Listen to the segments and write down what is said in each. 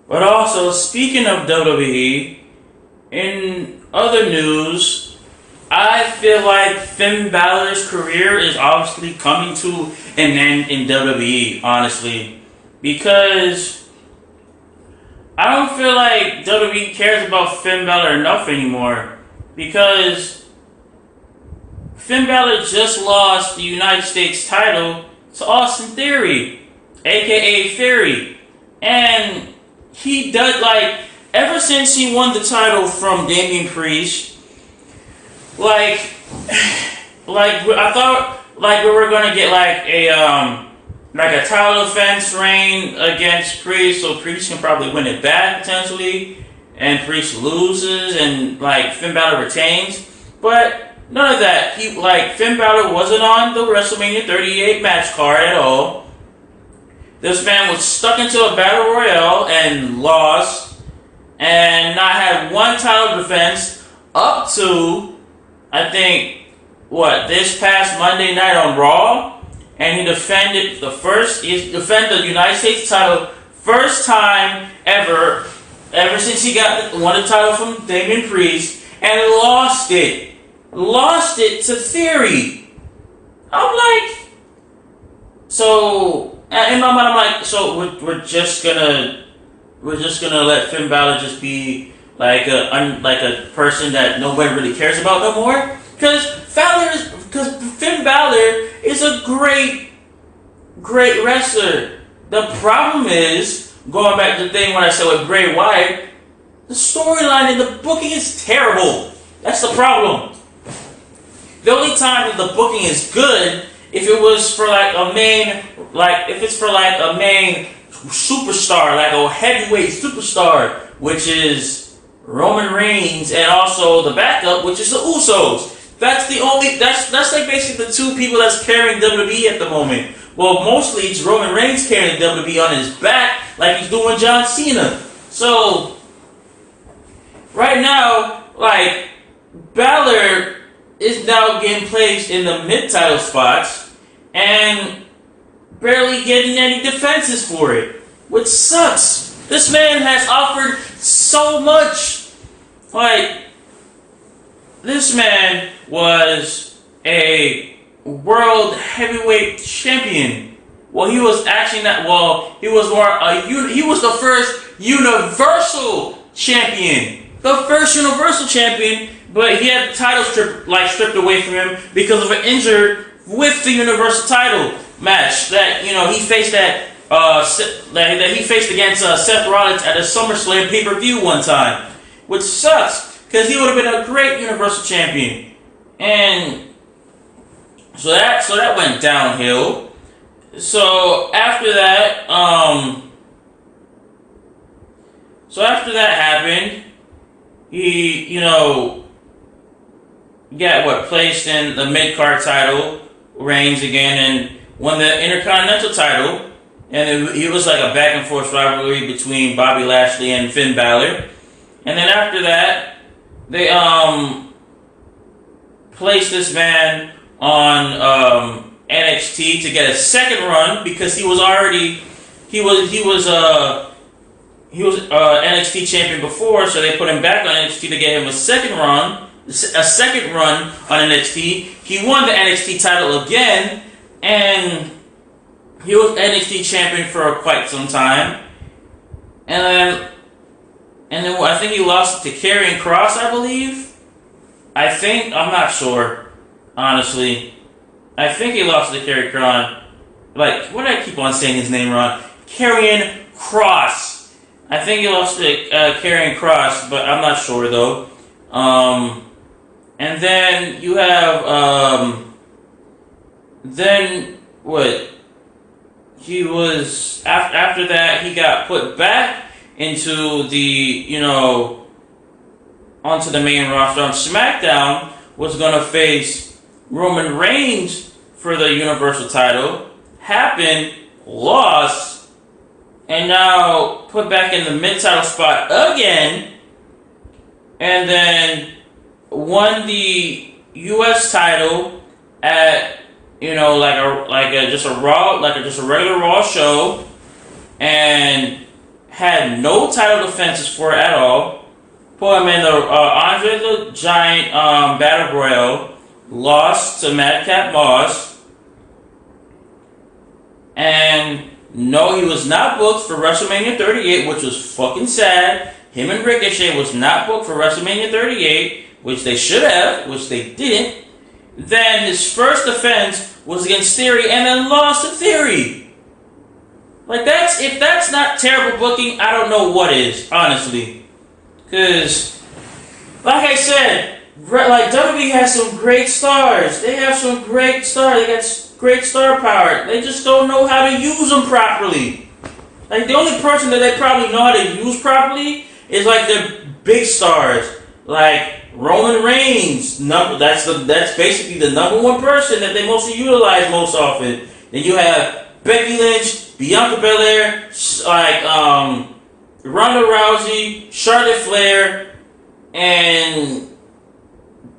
But also, speaking of WWE, in other news, I feel like Finn Balor's career is obviously coming to an end in WWE, honestly. Because I don't feel like WWE cares about Finn Balor enough anymore. Because Finn Balor just lost the United States title to Austin Theory, aka Theory. And he does, like, ever since he won the title from Damian Priest, like I thought like we were gonna get like a title defense reign against Priest, so Priest can probably win it back potentially, and Priest loses and like Finn Balor retains, but none of that. Finn Balor wasn't on the WrestleMania 38 match card at all. This man was stuck into a battle royale and lost, and not had one title defense up to, I think, this past Monday night on Raw, and he defended the United States title first time ever since he won the title from Damian Priest, and lost it to Theory. I'm like, so in my mind, I'm like, so we're just gonna let Finn Balor just be like a person that nobody really cares about no more? Because Finn Balor is a great wrestler. The problem is, going back to the thing when I said with Bray Wyatt, the storyline and the booking is terrible. That's the problem. The only time that the booking is good if it was for a main superstar, like a heavyweight superstar, which is Roman Reigns, and also the backup, which is the Usos. That's like basically the two people that's carrying WWE at the moment. Well, mostly it's Roman Reigns carrying WWE on his back, like he's doing John Cena. So right now, like, Balor is now getting placed in the mid-title spots and barely getting any defenses for it, which sucks. This man has offered so much. Like, this man was a world heavyweight champion. Well, he was actually not. Well, he was more. He was the first Universal Champion. The first Universal Champion, but he had the title stripped away from him because of an injury with the Universal title match that he faced that he faced against Seth Rollins at a SummerSlam pay-per-view one time, which sucks because he would have been a great Universal Champion. And so that went downhill. So after that happened, he got placed in the mid-card title reigns again and won the Intercontinental title, and it was like a back and forth rivalry between Bobby Lashley and Finn Balor. And then after that, they placed this man on NXT to get a second run because he was NXT champion before, so they put him back on NXT to get him a second run on NXT. He won the NXT title again, and he was NXT champion for quite some time. And then I think he lost to Karrion Kross, I believe. I'm not sure, honestly. I think he lost to Karrion Kross. Like, what did I keep on saying his name wrong? Karrion Kross. I think he lost to Karrion Kross, but I'm not sure though. And then you have then what? He was after that he got put back into the onto the main roster on SmackDown. Was gonna face Roman Reigns for the Universal title. Happened, lost, and now put back in the mid-title spot again, and then won the U.S. title at just a regular Raw show, and had no title defenses for it at all. Put him in the Andre the Giant Battle Royal, lost to Madcap Moss, and no, he was not booked for WrestleMania 38, which was fucking sad. Him and Ricochet was not booked for WrestleMania 38, which they should have, which they didn't. Then his first defense was against Theory, and then lost to Theory. Like, if that's not terrible booking, I don't know what is, honestly. Because, like I said, like, WWE has some great stars. They have some great stars. They got great star power. They just don't know how to use them properly. Like, the only person that they probably know how to use properly is, like, the big stars. Like, Roman Reigns. That's basically the number one person that they mostly utilize most often. Then you have Becky Lynch, Bianca Belair, like, Ronda Rousey, Charlotte Flair, and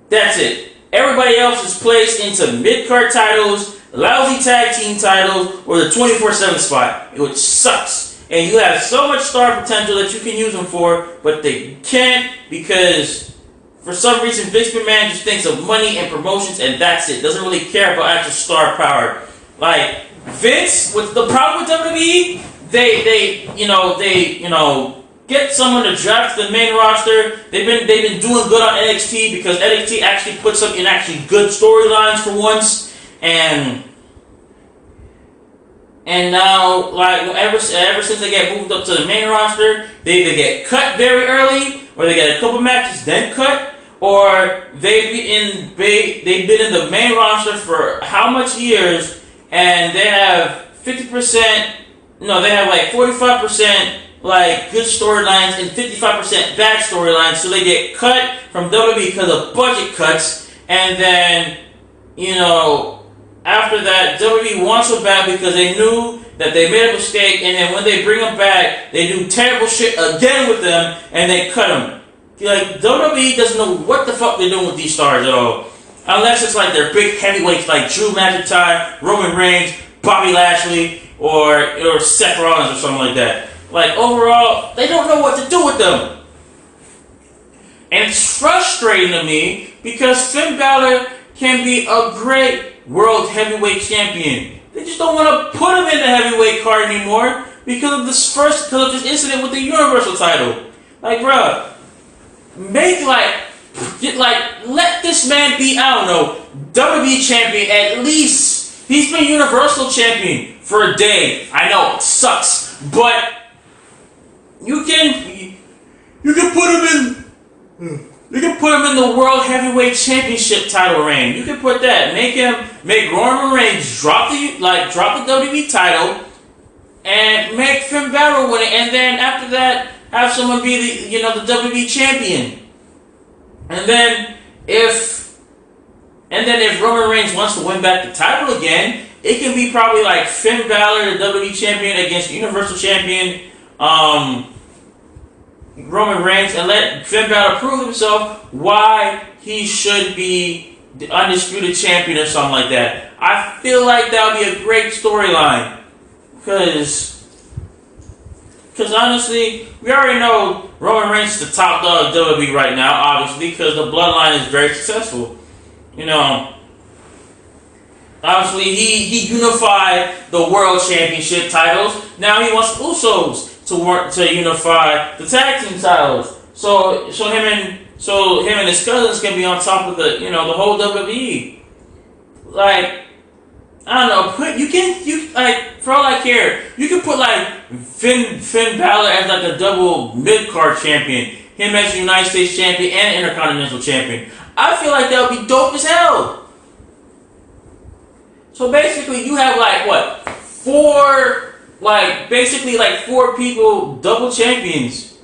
that's it. Everybody else is placed into mid-card titles, lousy tag team titles, or the 24/7 spot, which sucks. And you have so much star potential that you can use them for, but they can't because for some reason Vince McMahon just thinks of money and promotions, and that's it. Doesn't really care about actual star power. Like Vince, with the problem with WWE, they get someone to draft to the main roster. They've been doing good on NXT because NXT actually puts up in actually good storylines for once, and now, like, ever since they get moved up to the main roster, they either get cut very early, or they get a couple matches then cut, or they've been in the main roster for how much years, and they have 50%. No, they have like 45%. Like good storylines and 55% bad storylines, so they get cut from WWE because of budget cuts, and then after that WWE wants them back because they knew that they made a mistake, and then when they bring them back, they do terrible shit again with them, and they cut them. Like WWE doesn't know what the fuck they're doing with these stars at all, unless it's like their big heavyweights like Drew McIntyre, Roman Reigns, Bobby Lashley, or Seth Rollins or something like that. Like, overall, they don't know what to do with them. And it's frustrating to me because Finn Balor can be a great world heavyweight champion. They just don't want to put him in the heavyweight card anymore because of this incident with the Universal title. Like, bruh, let this man be, I don't know, WWE champion at least. He's been Universal champion for a day. I know, it sucks, but You can put him in the World Heavyweight Championship title reign. You can put that. Make Roman Reigns drop the WWE title, and make Finn Balor win it. And then after that, have someone be the WWE champion. And then if Roman Reigns wants to win back the title again, it can be probably like Finn Balor, the WWE champion, against Universal champion Roman Reigns, and let Finn Balor prove himself why he should be the undisputed champion or something like that. I feel like that would be a great storyline. Because honestly, we already know Roman Reigns is the top dog of WWE right now, obviously, because the bloodline is very successful. Obviously, he unified the World Championship titles. Now he wants Usos to unify the tag team titles. So him and his cousins can be on top of the whole WWE. Like, I don't know. For all I care, you can put like Finn Balor as like a double mid card champion, him as the United States champion and Intercontinental champion. I feel like that would be dope as hell. So basically, you have four people double champions.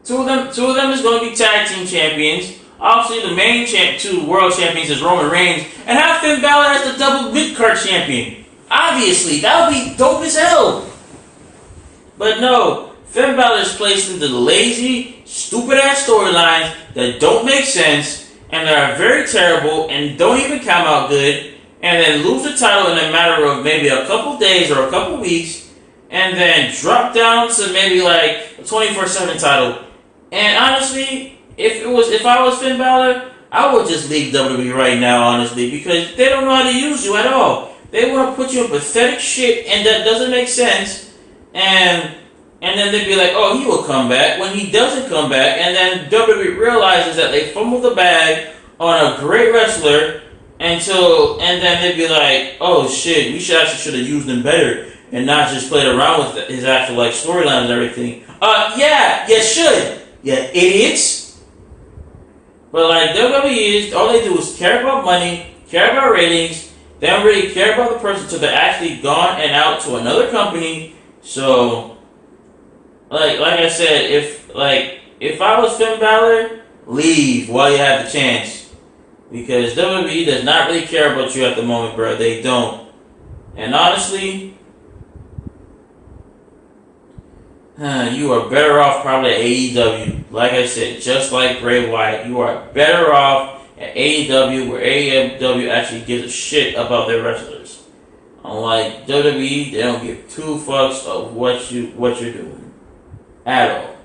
Two of them is going to be tag team champions. Obviously, the main two world champions is Roman Reigns, and have Finn Balor as the double mid-card champion. Obviously, that would be dope as hell. But no, Finn Balor is placed into the lazy, stupid-ass storylines that don't make sense, and that are very terrible, and don't even come out good, and then lose the title in a matter of maybe a couple days or a couple weeks, and then drop down to maybe like a 24/7 title. And honestly, if I was Finn Balor, I would just leave WWE right now, honestly, because they don't know how to use you at all. They want to put you in pathetic shit, and that doesn't make sense. And then they'd be like, oh, he will come back when he doesn't come back. And then WWE realizes that they fumbled the bag on a great wrestler and then they'd be like, oh shit, we should have used him better and not just played around with his actual like storyline and everything. Yeah, you should. Yeah, idiots. But like WWE is, all they do is care about money, care about ratings. They don't really care about the person until they're actually gone and out to another company. So. Like I said, if I was Finn Balor, leave while you have the chance, because WWE does not really care about you at the moment, bro. They don't. And honestly, you are better off probably at AEW. Like I said, just like Bray Wyatt, you are better off at AEW, where AEW actually gives a shit about their wrestlers. Unlike WWE, they don't give two fucks of what you're doing. At all.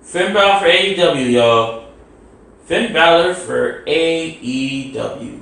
Finn Balor for AEW, y'all. Finn Balor for AEW.